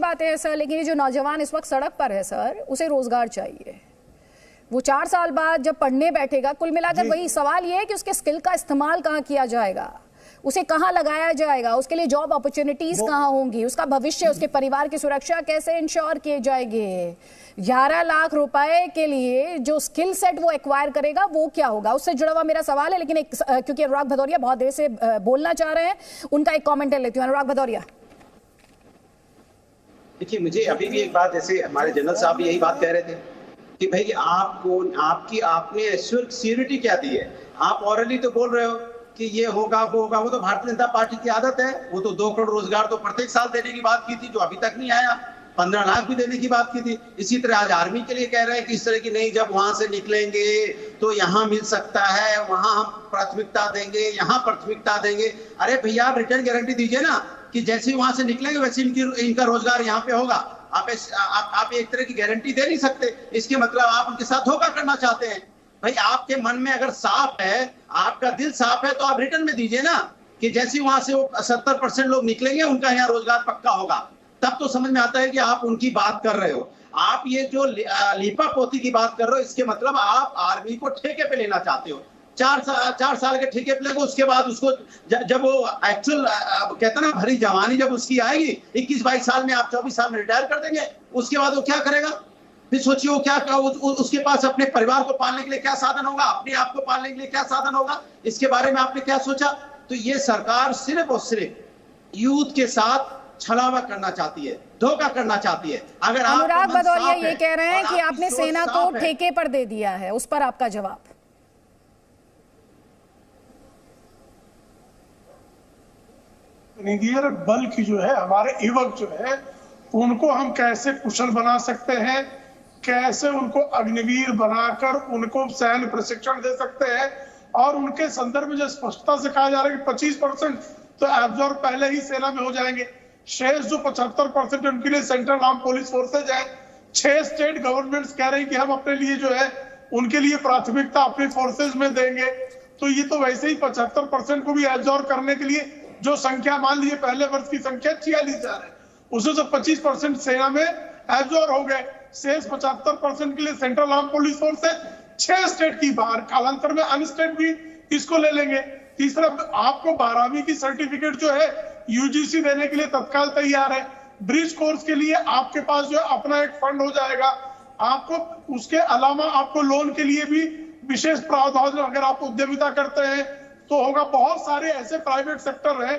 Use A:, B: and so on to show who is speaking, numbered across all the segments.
A: बातें हैं सर, लेकिन ये जो नौजवान इस वक्त सड़क पर है सर, उसे रोजगार चाहिए। वो 4 साल बाद जब पढ़ने बैठेगा, कुल मिलाकर वही सवाल ये है कि उसके स्किल का इस्तेमाल कहाँ किया जाएगा, उसे कहाँ लगाया जाएगा, उसके लिए जॉब अपॉर्चुनिटीज कहाँ होंगी, उसका भविष्य, उसके परिवार की सुरक्षा कैसे इंश्योर किए जाएंगे। 11 लाख रुपए के लिए जो स्किल सेट वो एक्वायर करेगा वो क्या होगा, उससे जुड़ा हुआ मेरा सवाल है। लेकिन क्योंकि अनुराग भदौरिया बहुत देर से बोलना चाह रहे हैं, उनका एक कॉमेंट लेती हूँ। अनुराग भदौरिया।
B: देखिए, मुझे अभी भी एक बात, जैसे हमारे जनरल साहब भी यही बात कह रहे थे कि भाई आपने सिक्योरिटी क्या दी है। आप ऑरली तो बोल रहे हो कि ये होगा वो होगा, वो तो भारतीय जनता पार्टी की आदत है। वो तो 2 करोड़ रोजगार तो प्रत्येक साल देने की बात की थी, जो अभी तक नहीं आया। 15 लाख भी देने की बात की थी। इसी तरह आज आर्मी के लिए कह रहे हैं कि इस तरह की नहीं, जब वहां से निकलेंगे तो यहाँ मिल सकता है, वहां हम प्राथमिकता देंगे, यहाँ प्राथमिकता देंगे। अरे भैया, आप रिटर्न गारंटी दीजिए ना कि जैसे वहां से निकलेंगे वैसे इनका रोजगार यहाँ पे होगा। आप एक तरह की गारंटी दे नहीं सकते। इसके मतलब आप उनके साथ धोखा करना चाहते हैं। भाई, आपके मन में अगर साफ है, आपका दिल साफ है, तो आप रिटर्न में दीजिए ना कि जैसे वहां से 70% लोग निकलेंगे उनका यहाँ रोजगार पक्का होगा। तब तो समझ में आता है कि आप उनकी बात कर रहे हो। आप ये जो लीपा पोती की बात कर रहे हो, इसके मतलब आप आर्मी को ठेके पे लेना चाहते हो। 4 साल के ठेके पे लेंगे, उसके बाद उसको जब वो एक्चुअल कहते ना भरी जवानी जब उसकी आएगी 21-22 साल में, आप 24 साल में रिटायर कर देंगे। उसके बाद वो क्या करेगा? फिर सोचिए वो क्या उसके पास अपने परिवार को पालने के लिए क्या साधन होगा, अपने आप को पालने के लिए क्या साधन होगा, इसके बारे में आपने क्या सोचा? तो ये सरकार सिर्फ और सिर्फ यूथ के साथ छलावा करना चाहती है, धोखा करना चाहती है। अगर
A: अनुराग भदौरिया ये कह रहे हैं कि आपने सेना को ठेके पर दे दिया है, उस पर आपका जवाब?
C: निधियर बल की जो है, हमारे युवक जो है, उनको हम कैसे कुशल बना सकते हैं, कैसे उनको अग्निवीर बनाकर उनको सैन्य प्रशिक्षण दे सकते हैं। और उनके संदर्भ में जो स्पष्टता से कहा जा रहा है कि 25% तो एब्जॉर्ब पहले ही सेना में हो जाएंगे। शेष जो 75% उनके लिए सेंट्रल आर्म पुलिस फोर्सेज है। 6 स्टेट गवर्नमेंट्स कह रहे हैं कि हम अपने लिए जो है उनके लिए प्राथमिकता अपने फोर्सेज में देंगे। तो ये तो वैसे ही 75% को भी एब्जॉर्ब करने के लिए जो संख्या, मान लीजिए पहले वर्ष की संख्या 46,000 है, उसमें से 25% सेना में एब्जॉर्ब हो गए। शेष 75% के लिए सेंट्रल आर्म पुलिस फोर्स है। 6 स्टेट की बाहर, कालांतर में अन्य स्टेट भी इसको ले लेंगे। तीसरा, आपको 12वीं की सर्टिफिकेट जो है यूजीसी देने के लिए तत्काल तैयार है। ब्रिज कोर्स के लिए आपके पास जो है अपना एक फंड हो जाएगा। आपको उसके अलावा आपको लोन के लिए भी विशेष प्रावधान, अगर आप उद्यमिता करते हैं तो होगा। बहुत सारे ऐसे प्राइवेट सेक्टर हैं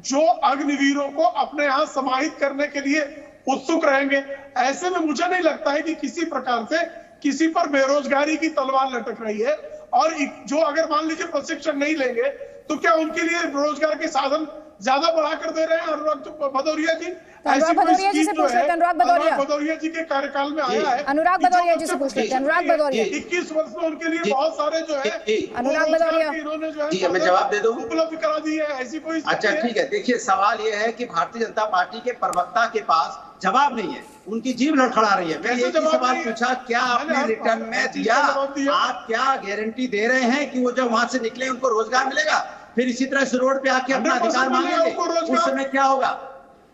C: जो अग्निवीरों को अपने यहाँ समाहित करने के लिए उत्सुक रहेंगे। ऐसे में मुझे नहीं लगता है कि किसी प्रकार से किसी पर बेरोजगारी की तलवार लटक रही है। और जो अगर मान लीजिए प्रशिक्षण नहीं लेंगे तो क्या उनके लिए रोजगार के साधन ज्यादा बढ़ाकर दे रहे हैं अनुराग भदौरिया जी?
A: अनुराग भदौरिया जी से पूछ लेते हैं। अनुराग
C: भदौरिया जी के कार्यकाल में आया है।
A: अनुराग भदौरिया जी से पूछ लेते हैं। अनुराग भदौरिया,
C: 21 वर्ष में उनके लिए बहुत सारे जो है
A: अनुराग भदौरिया,
B: इन्होंने जो है मैं जवाब दे दूं,
C: उपलब्ध करा दी है। ऐसी कोई,
B: अच्छा ठीक है। देखिए, सवाल ये है कि भारतीय जनता पार्टी के प्रवक्ता के पास जवाब नहीं है, उनकी जीभ लड़खड़ा रही है। मैं ये सवाल पूछा, क्या आपने रिटर्न में दिया? आप क्या गारंटी दे रहे हैं कि वो जब वहां से निकले उनको रोजगार मिलेगा? फिर इसी तरह से रोड पे आके अपना अधिकार मांगेंगे। उस समय क्या होगा?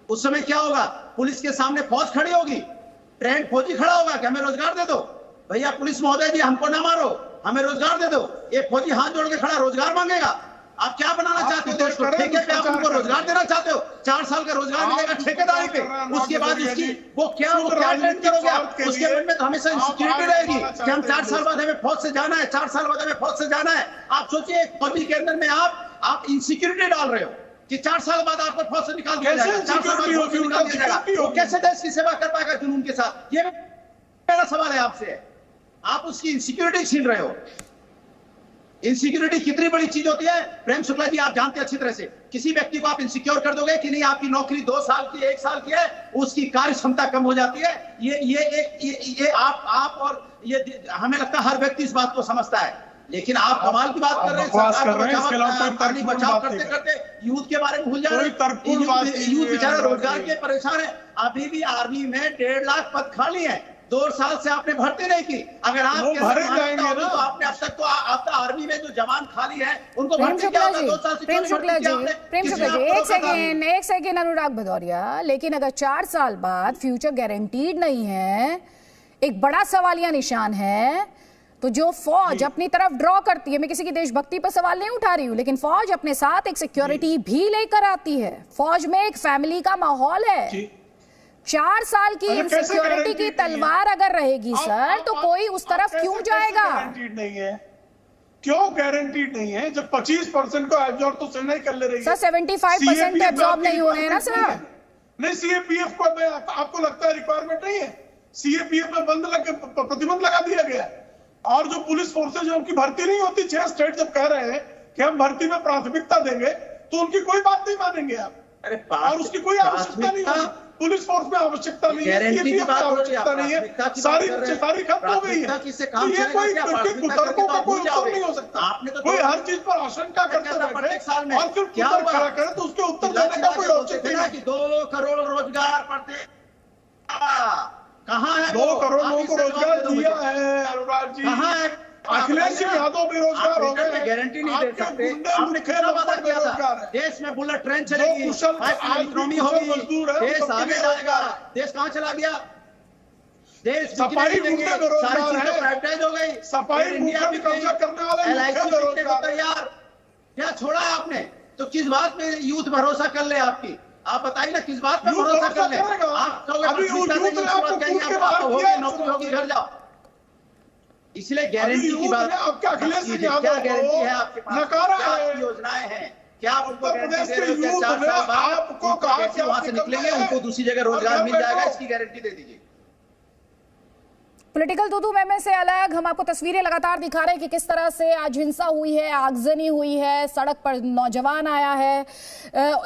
B: उस समय क्या होगा? पुलिस के सामने फौज खड़ी होगी, ट्रेंड फौजी खड़ा होगा कि हमें रोजगार दे दो। भैया पुलिस महोदय जी, हमको ना मारो, हमें रोजगार दे दो। ये फौजी हाथ जोड़ के खड़ा रोजगार मांगेगा। आप क्या बनाना चाहते हो देश को? ठेके पे आप उनको रोजगार देना चाहते हो? 4 साल का रोजगार मिलेगा ठेकेदारी पे। उसके बाद इसकी वो क्या ट्रेंड करोगे आप? उसके मन में तो हमेशा इनसिक्योरिटी रहेगी कि हम 4 साल बाद हमें फौज से जाना है, 4 साल बाद हमें फौज से जाना है। आप सोचिए, फौजी के अंदर में आप इनसिक्योरिटी डाल रहे हो कि 4 साल बाद आपको फौज से निकाल दिया जाएगा, 4 साल बाद फौज से निकाल दिया जाएगा। वो कैसे देश की सेवा कर पाएगा जुनून के साथ? ये मेरा सवाल है आपसे। आप उसकी इनसिक्योरिटी छीन रहे हो। इनसिक्योरिटी कितनी बड़ी चीज होती है प्रेम शुक्ला जी, आप जानते हैं अच्छी तरह से। किसी व्यक्ति को आप इनसिक्योर कर दोगे कि नहीं, आपकी नौकरी 2 साल की 1 साल की है, उसकी कार्य क्षमता कम हो जाती है। ये आप और ये हमें लगता है हर व्यक्ति इस बात को समझता है। लेकिन आप कमाल की बात कर रहे हैं, बचाव करते करते यूथ के बारे में भूल जा रहे हैं। यूथ बेचारा रोजगार के परेशान है। अभी भी आर्मी में 1.5 लाख पद खाली है। 2 साल से आपने भर्ती नहीं की। अगर आप
C: भरे जाएंगे ना,
B: तो आपने अब तक तो आपका आर्मी में जो जवान खाली है उनको
A: प्रेम
B: भर्ती
A: शुक्ला
B: किया होगा।
A: जी,
B: 2 साल से
A: प्रेम शुक्ला जी, प्रेम शुक्ला जी, एक सेकेंड अनुराग भदौरिया, लेकिन अगर 4 साल बाद फ्यूचर गारंटीड नहीं है, एक बड़ा सवालिया निशान है, तो जो फौज अपनी तरफ ड्रॉ करती है, मैं किसी की देशभक्ति पर सवाल नहीं उठा रही हूं, लेकिन फौज अपने साथ एक सिक्योरिटी भी लेकर आती है, फौज में एक फैमिली का माहौल है। 4 साल की इनसिक्योरिटी की तलवार अगर रहेगी सर, तो कोई उस तरफ क्यों जाएगा?
C: गारंटीड नहीं है, क्यों गारंटीड नहीं है? जब 25% को एब्जॉर्ब तो सेना ही कर ले रही है
A: सर, 75% एब्जॉर्ब नहीं हो रहे हैं ना सर?
C: नहीं, सीएपीएफ को आपको लगता है रिक्वायरमेंट नहीं है? सीएपीएफ में प्रतिबंध लगा दिया गया है। और जो पुलिस फोर्सेज है उनकी भर्ती नहीं होती। 6 स्टेट जब कह रहे हैं कि हम भर्ती में प्राथमिकता देंगे, तो उनकी कोई बात नहीं मानेंगे आप। और उसकी कोई आवश्यकता नहीं है, पुलिस फोर्स में आवश्यकता नहीं है, सीएपीएफ में आवश्यकता नहीं है, सारी खत्म हो गई है। ये कोई कुतर्कों का कोई उत्तर नहीं हो सकता। कोई हर चीज पर आशंका करते बैठे और फिर कुतर्क खड़ा करे, तो उसके उत्तर देने का कोई औचित्य नहीं।
B: 2 करोड़ रोजगार पड़ते कहाँ है?
C: 2 करोड़ लोगों को रोजगार दिया है अनुराग जी।
B: कहाँ है?
C: अखिलेश यादव बेरोजगार हो गए,
B: गारंटी नहीं दे सकते। आपने कितना वादा किया था? देश में बुलेट ट्रेन चलेगी, इकोनॉमी होगी, देश आगे जाएगा। देश कहाँ चला गया? देश
C: सफाई
B: प्राइवेटाइज हो गई,
C: सफाई इंडिया भी कब्जा करने वाले
B: LIC तैयार। क्या छोड़ा है आपने? तो किस बात में यूथ भरोसा कर ले आपकी? आप बताइए ना, किस बात पे भरोसा कर ले? नौकरी होगी, घर जाओ। इसलिए गारंटी की बात, क्या गारंटी है आपके पास? क्या योजनाएं हैं? क्या आप उनको गारंटी दे रहे हो? 4 साल बाद आपको वहां से निकलेंगे, उनको दूसरी जगह रोजगार मिल जाएगा, इसकी गारंटी दे दीजिए।
A: पॉलिटिकल तू में से अलग हम आपको तस्वीरें लगातार दिखा रहे हैं कि किस तरह से आज हिंसा हुई है, आगजनी हुई है, सड़क पर नौजवान आया है।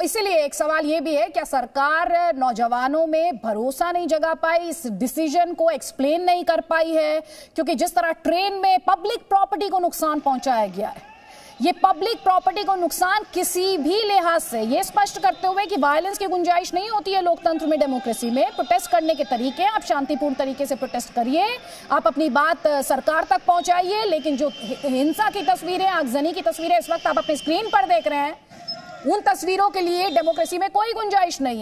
A: इसीलिए एक सवाल ये भी है, क्या सरकार नौजवानों में भरोसा नहीं जगा पाई, इस डिसीजन को एक्सप्लेन नहीं कर पाई है? क्योंकि जिस तरह ट्रेन में पब्लिक प्रॉपर्टी को नुकसान पहुंचाया गया है, ये पब्लिक प्रॉपर्टी को नुकसान किसी भी लिहाज से, ये स्पष्ट करते हुए कि वायलेंस की गुंजाइश नहीं होती है लोकतंत्र में, डेमोक्रेसी में। प्रोटेस्ट करने के तरीके, आप शांतिपूर्ण तरीके से प्रोटेस्ट करिए, आप अपनी बात सरकार तक पहुंचाइए, लेकिन जो हिंसा की तस्वीरें, आगजनी की तस्वीरें इस वक्त आप अपनी स्क्रीन पर देख रहे हैं, उन तस्वीरों के लिए डेमोक्रेसी में कोई गुंजाइश नहीं है।